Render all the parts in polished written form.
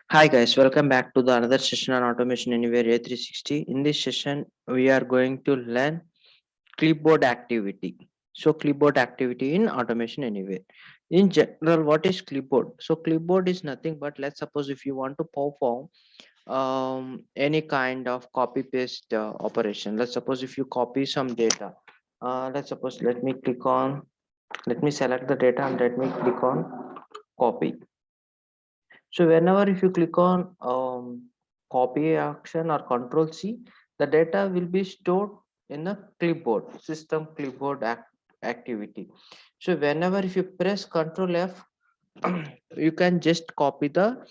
Hi guys, welcome back to the another session on Automation Anywhere A360. In this session, we are going to learn clipboard activity. So clipboard activity in Automation Anywhere. In general, what is clipboard? So clipboard is nothing but, let's suppose if you want to perform any kind of copy paste operation. Let's suppose if you copy some data. Let's suppose let me select the data and let me click on copy. So whenever if you click on copy action or control C, the data will be stored in a clipboard, system clipboard activity. So whenever if you press control F, you can just copy the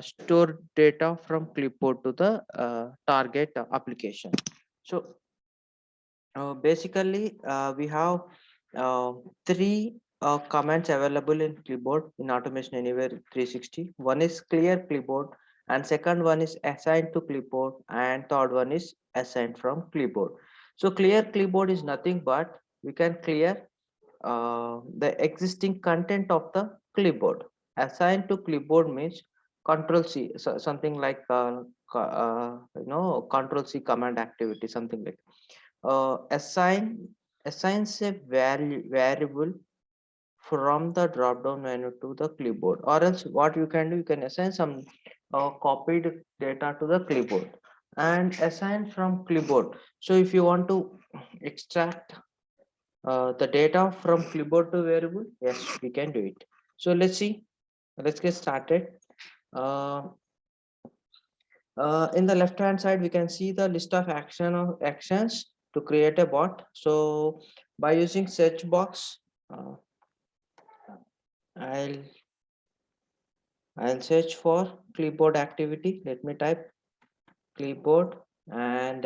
stored data from clipboard to the target application. So basically, we have uh, three commands available in clipboard in Automation Anywhere 360. One is clear clipboard, and second one is assign to clipboard, and third one is assigned from clipboard. So clear clipboard is nothing but we can clear the existing content of the clipboard. Assign to clipboard means control C, so something like control C command activity, something like assigns a variable from the drop down menu to the clipboard, or else what you can do, you can assign some copied data to the clipboard and assign from clipboard. So if you want to extract the data from clipboard to variable, yes, we can do it. So let's get started. uh, in the left hand side, we can see the list of actions to create a bot. So by using search box, uh, i'll I'll search for clipboard activity. Let me type clipboard, and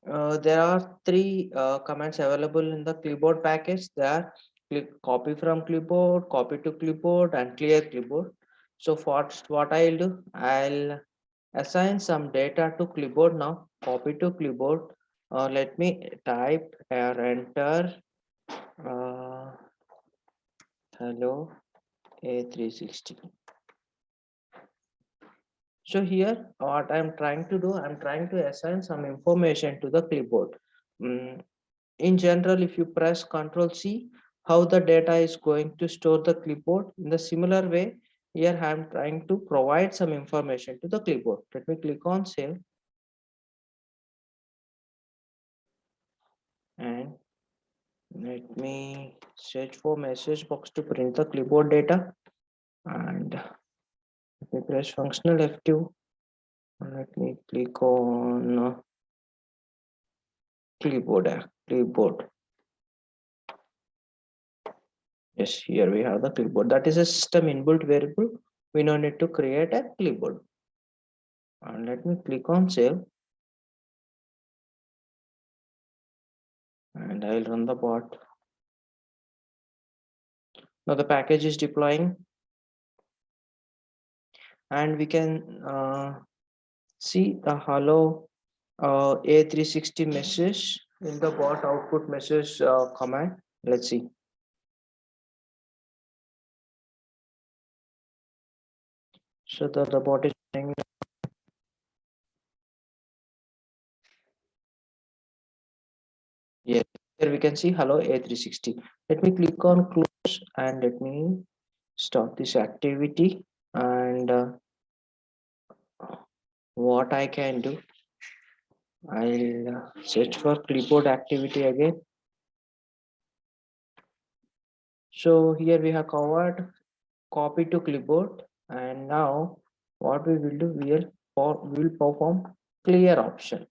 there are three commands available in the clipboard package. They are click copy from clipboard, copy to clipboard, and clear clipboard. So first, what I'll do, I'll assign some data to clipboard now. Copy to clipboard. Let me type or enter uh, hello A360. So here, what I'm trying to do, I'm trying to assign some information to the clipboard. Mm, in general, if you press Ctrl C, how the data is going to store the clipboard. In the similar way, here I'm trying to provide some information to the clipboard. Let me click on save, and let me search for message box to print the clipboard data, and let me press functional F2. Let me click on clipboard. Yes, here we have the clipboard. That is a system inbuilt variable. We no need to create a clipboard. And let me click on save, and I'll run the bot. Now the package is deploying, and we can see the hello A360 message in the bot output message command. Let's see. So the bot is saying, yes, here we can see hello A360. Let me click on close, and let me stop this activity. And what I can do, I'll search for clipboard activity again. So here we have covered copy to clipboard, and now what we will do, we will perform clear option,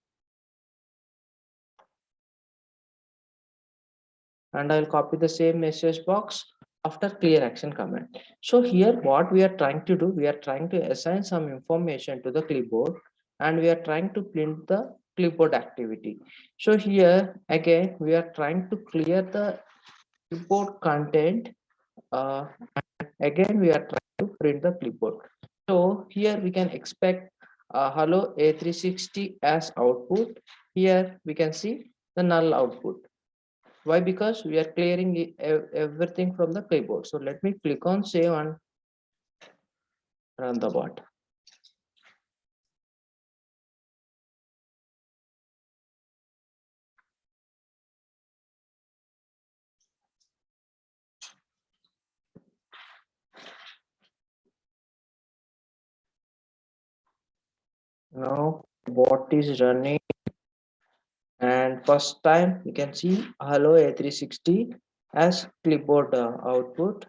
and I'll copy the same message box after clear action command. So here what we are trying to do, we are trying to assign some information to the clipboard, and we are trying to print the clipboard activity. So here again we are trying to clear the clipboard content. Again we are trying to print the clipboard. So here we can expect hello A360 as output. Here we can see the null output. Why? Because we are clearing everything from the clipboard. So let me click on save, and Run the bot. Now bot is running, and first time you can see hello A360 as clipboard output,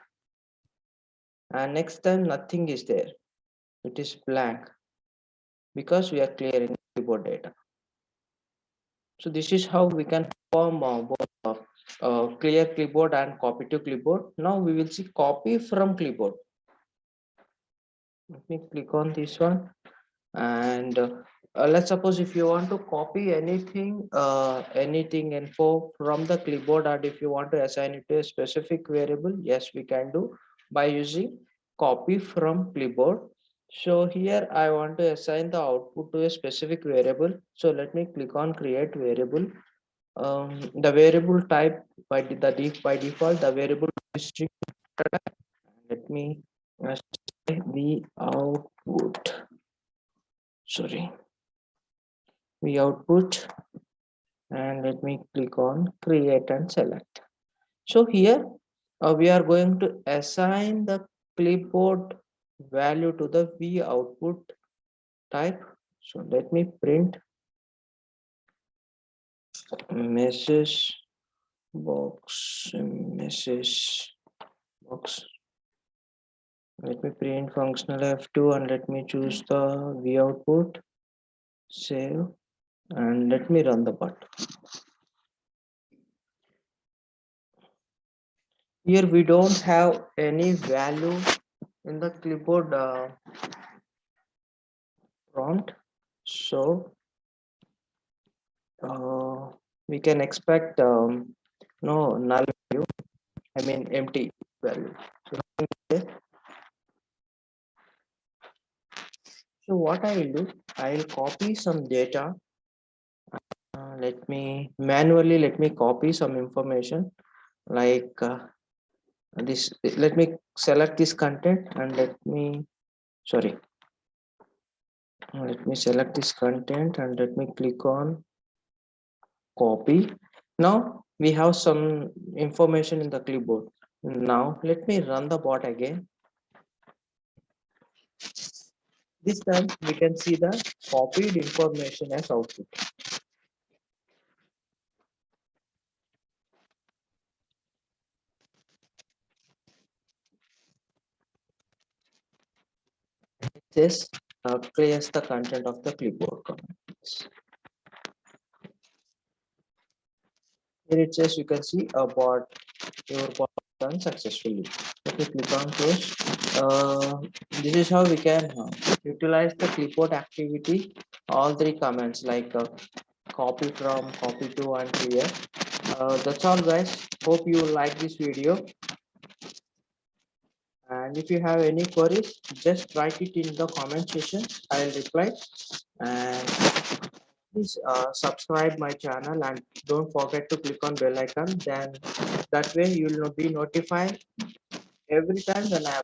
and next time nothing is there, it is blank because we are clearing clipboard data. So this is how we can form both clear clipboard and copy to clipboard. Now we will see copy from clipboard. Let me click on this one, and let's suppose if you want to copy anything info from the clipboard, and if you want to assign it to a specific variable, yes, we can do by using copy from clipboard. So here I want to assign the output to a specific variable, so let me click on create variable. The variable type by default the variable is string. Let me say the output, sorry, the output, and let me click on create and select. So here we are going to assign the clipboard value to the v output type. So let me print message message box. Let me print functional f2, and let me choose the v output, save, and let me run the bot. Here we don't have any value in the clipboard prompt, so we can expect no null value, I mean empty value. So what I will do, I will copy some data. Let me copy some information like this. Let me select this content, and let me select this content, and let me click on copy. Now we have some information in the clipboard. Now let me run the bot again. This time we can see the copied information as output. This clears the content of the clipboard comments. Here it says you can see your bot done successfully. Let me click on close. This is how we can utilize the clipboard activity. All three comments like copy from, copy to, and clear. That's all, guys. Hope you like this video. And if you have any queries, just write it in the comment section. I'll reply. And please subscribe my channel, and don't forget to click on bell icon. Then that way you will be notified every time when I have